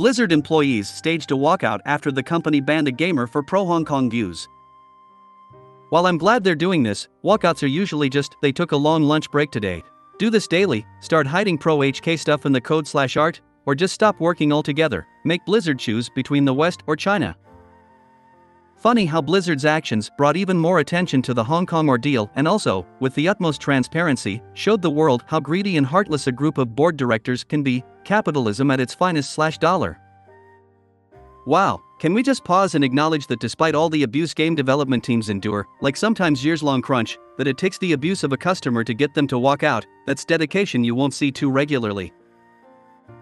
Blizzard employees staged a walkout after the company banned a gamer for pro-Hong Kong views. While I'm glad they're doing this, walkouts are usually just, they took a long lunch break today. Do this daily, start hiding pro-HK stuff in the code/art, or just stop working altogether. Make Blizzard choose between the West or China. Funny how Blizzard's actions brought even more attention to the Hong Kong ordeal and also, with the utmost transparency, showed the world how greedy and heartless a group of board directors can be. Capitalism at its finest/dollar. Wow, can we just pause and acknowledge that despite all the abuse game development teams endure, like sometimes years-long crunch, that it takes the abuse of a customer to get them to walk out. That's dedication you won't see too regularly.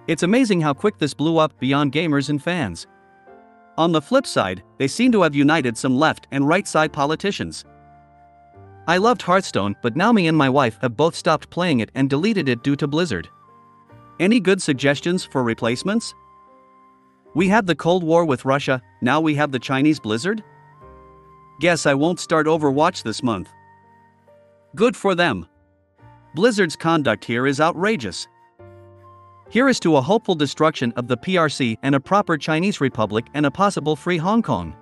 It's amazing how quick this blew up beyond gamers and fans. On the flip side, they seem to have united some left and right side politicians. I loved Hearthstone, but now me and my wife have both stopped playing it and deleted it due to Blizzard. Any good suggestions for replacements? We had the Cold War with Russia, now we have the Chinese Blizzard? Guess I won't start Overwatch this month. Good for them. Blizzard's conduct here is outrageous. Here is to a hopeful destruction of the PRC and a proper Chinese Republic and a possible free Hong Kong.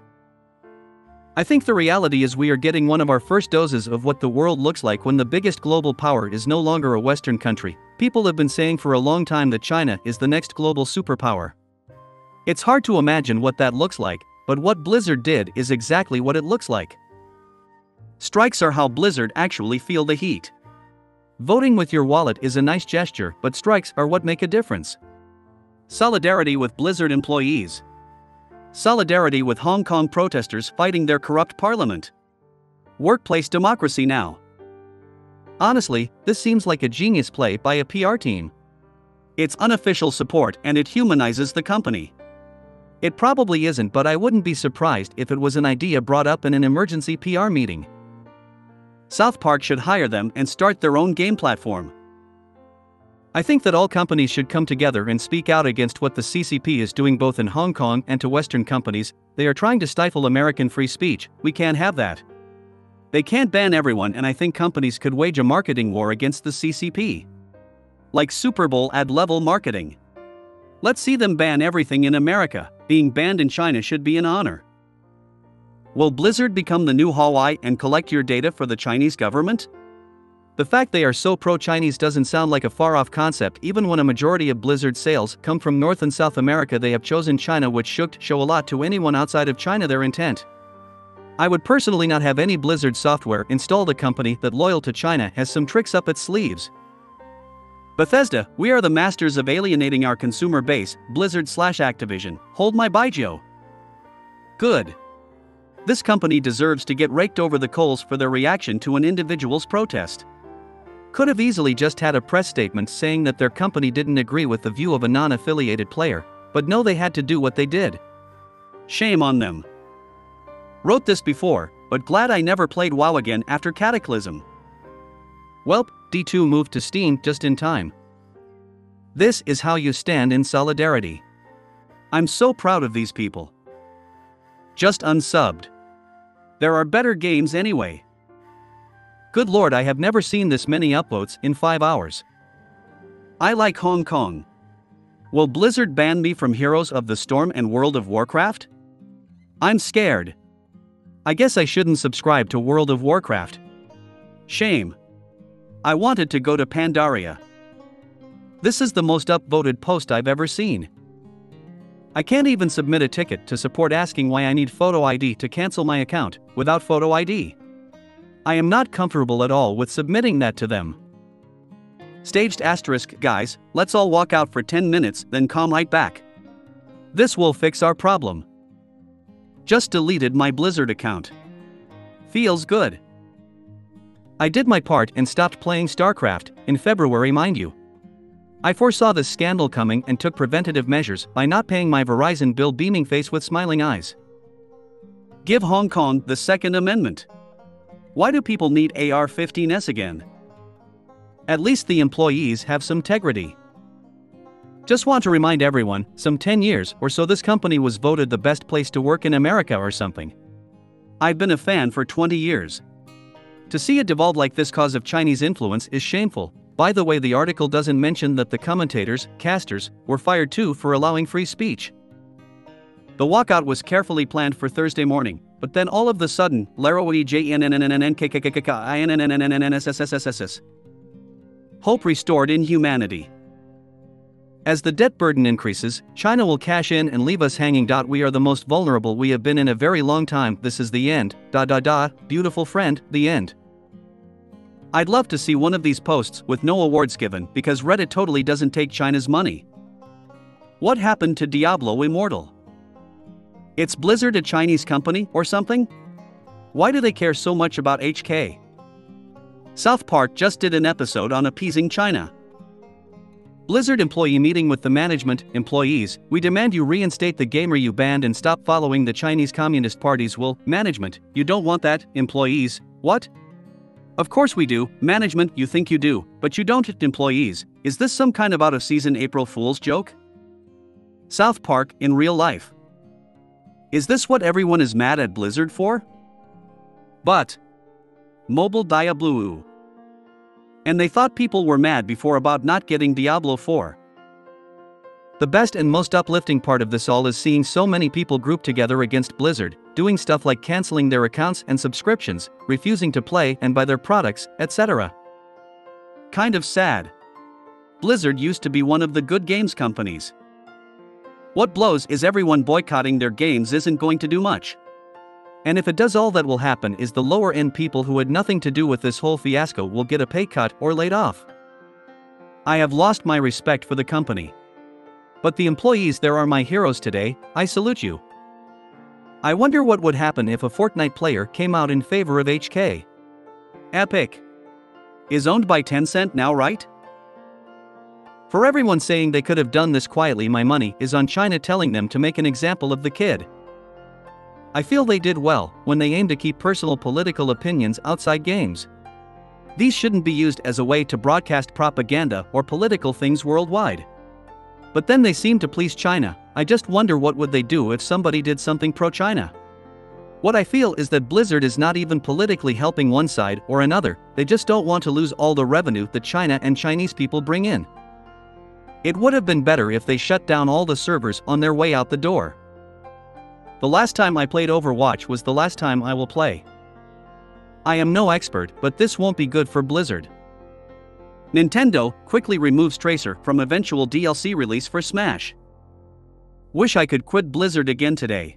I think the reality is we are getting one of our first doses of what the world looks like when the biggest global power is no longer a Western country. People have been saying for a long time that China is the next global superpower. It's hard to imagine what that looks like, but what Blizzard did is exactly what it looks like. Strikes are how Blizzard actually feel the heat. Voting with your wallet is a nice gesture, but strikes are what make a difference. Solidarity with Blizzard employees. Solidarity with Hong Kong protesters fighting their corrupt parliament. Workplace democracy now. Honestly, this seems like a genius play by a PR team. It's unofficial support and it humanizes the company. It probably isn't, but I wouldn't be surprised if it was an idea brought up in an emergency PR meeting. South Park should hire them and start their own game platform. I think that all companies should come together and speak out against what the CCP is doing both in Hong Kong and to Western companies. They are trying to stifle American free speech. We can't have that. They can't ban everyone, and I think companies could wage a marketing war against the CCP. Like Super Bowl ad-level marketing. Let's see them ban everything in America. Being banned in China should be an honor. Will Blizzard become the new Huawei and collect your data for the Chinese government? The fact they are so pro-Chinese doesn't sound like a far-off concept even when a majority of Blizzard sales come from North and South America. They have chosen China, which should show a lot to anyone outside of China their intent. I would personally not have any Blizzard software installed. A company that loyal to China has some tricks up its sleeves. Bethesda, we are the masters of alienating our consumer base. Blizzard/Activision, hold my Baijiu. Good. This company deserves to get raked over the coals for their reaction to an individual's protest. Could have easily just had a press statement saying that their company didn't agree with the view of a non-affiliated player, but no, they had to do what they did. Shame on them. Wrote this before, but glad I never played WoW again after Cataclysm. Welp, D2 moved to Steam just in time. This is how you stand in solidarity. I'm so proud of these people. Just unsubbed. There are better games anyway. Good lord, I have never seen this many upvotes in 5 hours. I like Hong Kong. Will Blizzard ban me from Heroes of the Storm and World of Warcraft? I'm scared. I guess I shouldn't subscribe to World of Warcraft. Shame. I wanted to go to Pandaria. This is the most upvoted post I've ever seen. I can't even submit a ticket to support asking why I need photo ID to cancel my account without photo ID. I am not comfortable at all with submitting that to them. Staged asterisk, guys, let's all walk out for 10 minutes then come right back. This will fix our problem. Just deleted my Blizzard account. Feels good. I did my part and stopped playing StarCraft, in February mind you. I foresaw this scandal coming and took preventative measures by not paying my Verizon bill. Beaming face with smiling eyes. Give Hong Kong the Second Amendment. Why do people need AR-15s again? At least the employees have some integrity. Just want to remind everyone, some 10 years or so this company was voted the best place to work in America or something. I've been a fan for 20 years. To see it devolve like this cause of Chinese influence is shameful. By the way, the article doesn't mention that the commentators, casters, were fired too for allowing free speech. The walkout was carefully planned for Thursday morning, but then all of the sudden, hope restored in humanity. As the debt burden increases, China will cash in and leave us hanging. We are the most vulnerable we have been in a very long time. This is the end. Beautiful friend, the end. I'd love to see one of these posts with no awards given because Reddit totally doesn't take China's money. What happened to Diablo Immortal? It's Blizzard a Chinese company or something? Why do they care so much about HK? South Park just did an episode on appeasing China. Blizzard employee meeting with the management. Employees, we demand you reinstate the gamer you banned and stop following the Chinese Communist Party's will. Management, you don't want that. Employees, what? Of course we do. Management, you think you do, but you don't. Employees, is this some kind of out-of-season April Fool's joke? South Park in real life. Is this what everyone is mad at Blizzard for? But Mobile Diablo. And they thought people were mad before about not getting Diablo 4. The best and most uplifting part of this all is seeing so many people grouped together against Blizzard, doing stuff like canceling their accounts and subscriptions, refusing to play and buy their products, etc. Kind of sad. Blizzard used to be one of the good games companies. What blows is everyone boycotting their games isn't going to do much. And if it does, all that will happen is the lower end people who had nothing to do with this whole fiasco will get a pay cut or laid off. I have lost my respect for the company. But the employees there are my heroes today. I salute you. I wonder what would happen if a Fortnite player came out in favor of HK. Epic. Is owned by Tencent now, right? For everyone saying they could have done this quietly, my money is on China telling them to make an example of the kid. I feel they did well when they aim to keep personal political opinions outside games. These shouldn't be used as a way to broadcast propaganda or political things worldwide. But then they seem to please China. I just wonder what would they do if somebody did something pro-China. What I feel is that Blizzard is not even politically helping one side or another, they just don't want to lose all the revenue that China and Chinese people bring in. It would have been better if they shut down all the servers on their way out the door. The last time I played Overwatch was the last time I will play. I am no expert, but this won't be good for Blizzard. Nintendo quickly removes Tracer from eventual DLC release for Smash. Wish I could quit Blizzard again today.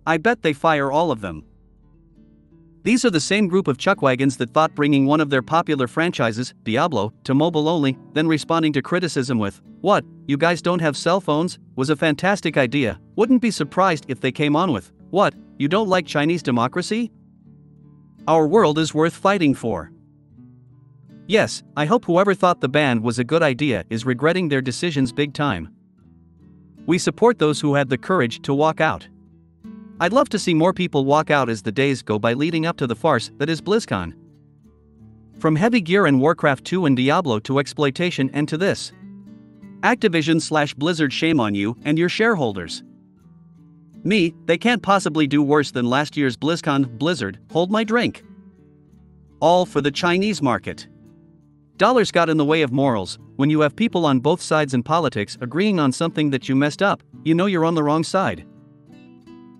I bet they fire all of them. These are the same group of chuckwagons that thought bringing one of their popular franchises, Diablo, to mobile only, then responding to criticism with, "What, you guys don't have cell phones?" was a fantastic idea. Wouldn't be surprised if they came on with, "What, you don't like Chinese democracy? Our world is worth fighting for." Yes, I hope whoever thought the ban was a good idea is regretting their decisions big time. We support those who had the courage to walk out. I'd love to see more people walk out as the days go by leading up to the farce that is BlizzCon. From Heavy Gear and Warcraft 2 and Diablo to exploitation and to this. Activision/Blizzard, shame on you and your shareholders. Me, they can't possibly do worse than last year's BlizzCon. Blizzard, hold my drink. All for the Chinese market. Dollars got in the way of morals. When you have people on both sides in politics agreeing on something that you messed up, you know you're on the wrong side.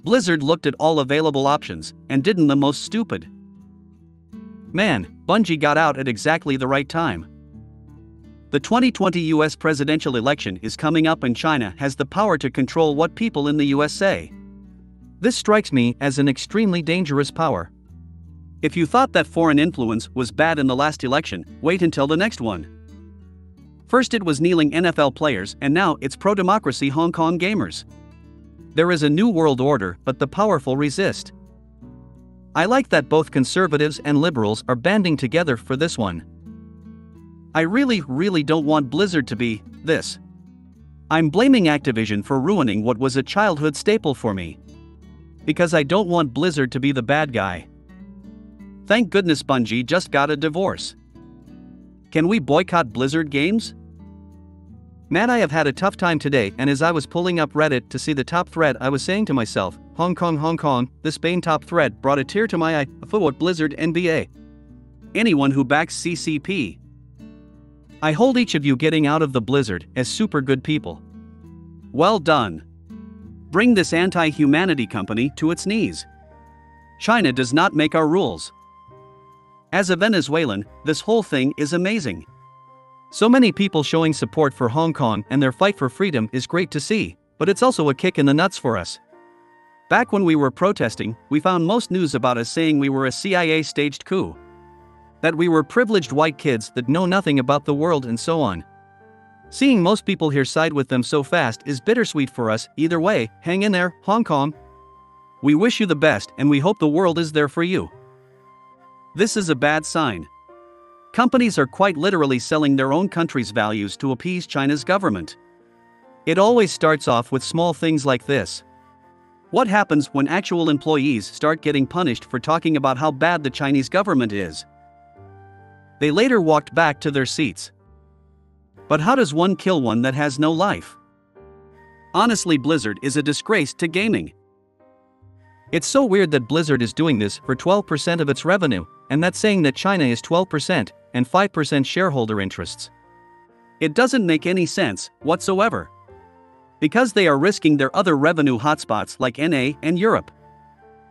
Blizzard looked at all available options and didn't the most stupid. Man, Bungie got out at exactly the right time. The 2020 US presidential election is coming up and China has the power to control what people in the US say. This strikes me as an extremely dangerous power. If you thought that foreign influence was bad in the last election, wait until the next one. First it was kneeling NFL players and now it's pro-democracy Hong Kong gamers. There is a new world order, but the powerful resist. I like that both conservatives and liberals are banding together for this one. I really don't want Blizzard to be this. I'm blaming Activision for ruining what was a childhood staple for me. Because I don't want Blizzard to be the bad guy. Thank goodness Bungie just got a divorce. Can we boycott Blizzard games? Man, I have had a tough time today, and as I was pulling up Reddit to see the top thread, I was saying to myself, Hong Kong, this Bane top thread brought a tear to my eye. For what Blizzard NBA? Anyone who backs CCP. I hold each of you getting out of the blizzard as super good people. Well done. Bring this anti-humanity company to its knees. China does not make our rules. As a Venezuelan, this whole thing is amazing. So many people showing support for Hong Kong and their fight for freedom is great to see, but it's also a kick in the nuts for us. Back when we were protesting, we found most news about us saying we were a CIA-staged coup. That we were privileged white kids that know nothing about the world and so on. Seeing most people here side with them so fast is bittersweet for us. Either way, hang in there, Hong Kong. We wish you the best and we hope the world is there for you. This is a bad sign. Companies are quite literally selling their own country's values to appease China's government. It always starts off with small things like this. What happens when actual employees start getting punished for talking about how bad the Chinese government is? They later walked back to their seats. But how does one kill one that has no life? Honestly, Blizzard is a disgrace to gaming. It's so weird that Blizzard is doing this for 12% of its revenue, and that's saying that China is 12% and 5% shareholder interests. It doesn't make any sense whatsoever. Because they are risking their other revenue hotspots like NA and Europe.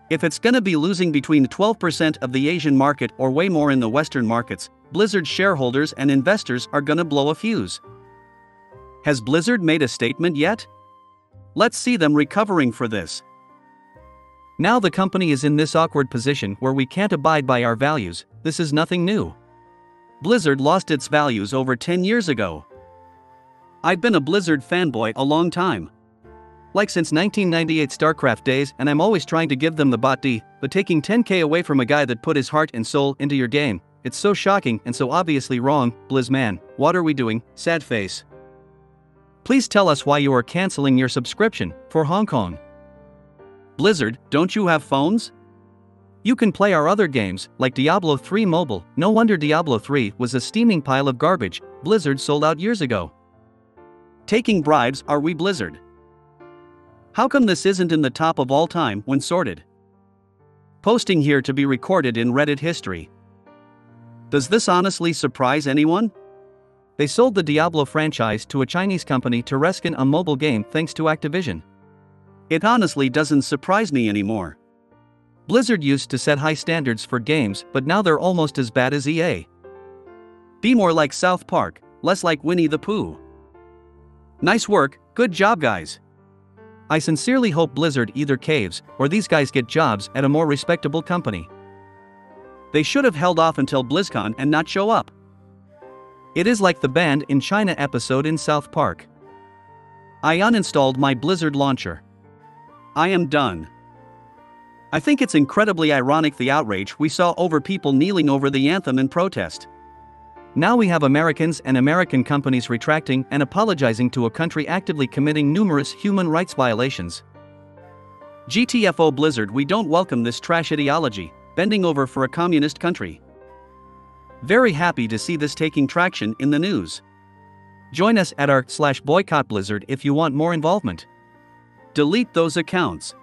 If it's gonna be losing between 12% of the Asian market or way more in the Western markets, Blizzard shareholders and investors are gonna blow a fuse. Has Blizzard made a statement yet? Let's see them recovering for this. Now the company is in this awkward position where we can't abide by our values. This is nothing new. Blizzard lost its values over 10 years ago. I've been a Blizzard fanboy a long time. Like since 1998 StarCraft days, and I'm always trying to give them the bot D, but taking 10k away from a guy that put his heart and soul into your game, it's so shocking and so obviously wrong. Blizzman, what are we doing? Sad face. Please tell us why you are canceling your subscription for Hong Kong. Blizzard, don't you have phones? You can play our other games, like Diablo 3 Mobile. No wonder Diablo 3 was a steaming pile of garbage. Blizzard sold out years ago. Taking bribes, are we Blizzard? How come this isn't in the top of all time when sorted? Posting here to be recorded in Reddit history. Does this honestly surprise anyone? They sold the Diablo franchise to a Chinese company to reskin a mobile game thanks to Activision. It honestly doesn't surprise me anymore. Blizzard used to set high standards for games, but now they're almost as bad as EA. Be more like South Park, less like Winnie the Pooh. Nice work, good job guys. I sincerely hope Blizzard either caves, or these guys get jobs at a more respectable company. They should have held off until BlizzCon and not show up. It is like the Banned in China episode in South Park. I uninstalled my Blizzard launcher. I am done. I think it's incredibly ironic the outrage we saw over people kneeling over the anthem in protest. Now we have Americans and American companies retracting and apologizing to a country actively committing numerous human rights violations. GTFO Blizzard, we don't welcome this trash ideology, bending over for a communist country. Very happy to see this taking traction in the news. Join us at r/boycott Blizzard if you want more involvement. Delete those accounts.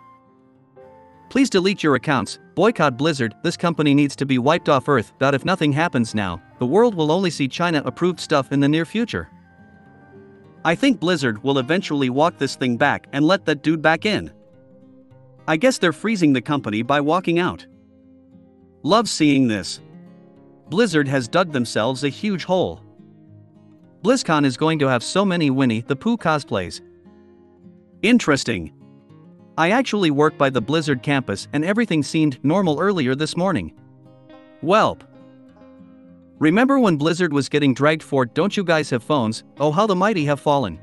Please delete your accounts. Boycott Blizzard. This company needs to be wiped off Earth. If nothing happens now, the world will only see China-approved stuff in the near future. I think Blizzard will eventually walk this thing back and let that dude back in. I guess they're freezing the company by walking out. Love seeing this. Blizzard has dug themselves a huge hole. BlizzCon is going to have so many Winnie the Pooh cosplays. Interesting. I actually work by the Blizzard campus and everything seemed normal earlier this morning. Welp. Remember when Blizzard was getting dragged for "Don't you guys have phones? Oh how the mighty have fallen."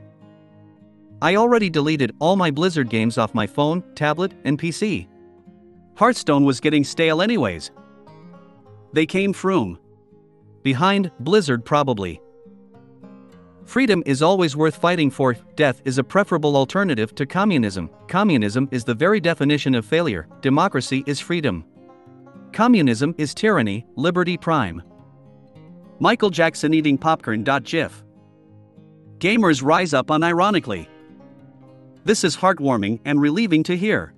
I already deleted all my Blizzard games off my phone, tablet, and PC. Hearthstone was getting stale anyways. They came from behind Blizzard probably. Freedom is always worth fighting for. Death is a preferable alternative to communism. Communism is the very definition of failure. Democracy is freedom. Communism is tyranny, liberty prime. Michael Jackson eating popcorn. GIF. Gamers rise up unironically. This is heartwarming and relieving to hear.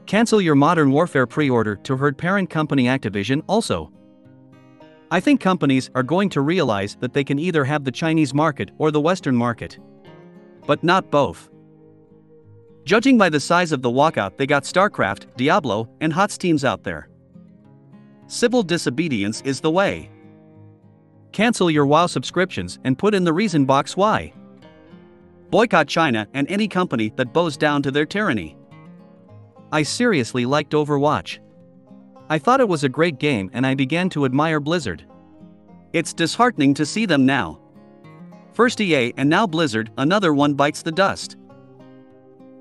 Cancel your Modern Warfare pre-order to hurt parent company Activision also. I think companies are going to realize that they can either have the Chinese market or the Western market. But not both. Judging by the size of the walkout, they got StarCraft, Diablo, and HOTS teams out there. Civil disobedience is the way. Cancel your WoW subscriptions and put in the reason box why. Boycott China and any company that bows down to their tyranny. I seriously liked Overwatch. I thought it was a great game and I began to admire Blizzard. It's disheartening to see them now. First EA and now Blizzard, another one bites the dust.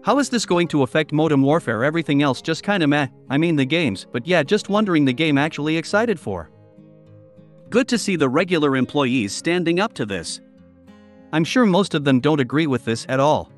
How is this going to affect Modern Warfare? Everything else just kinda meh, I mean the games, but yeah, just wondering the game actually excited for. Good to see the regular employees standing up to this. I'm sure most of them don't agree with this at all.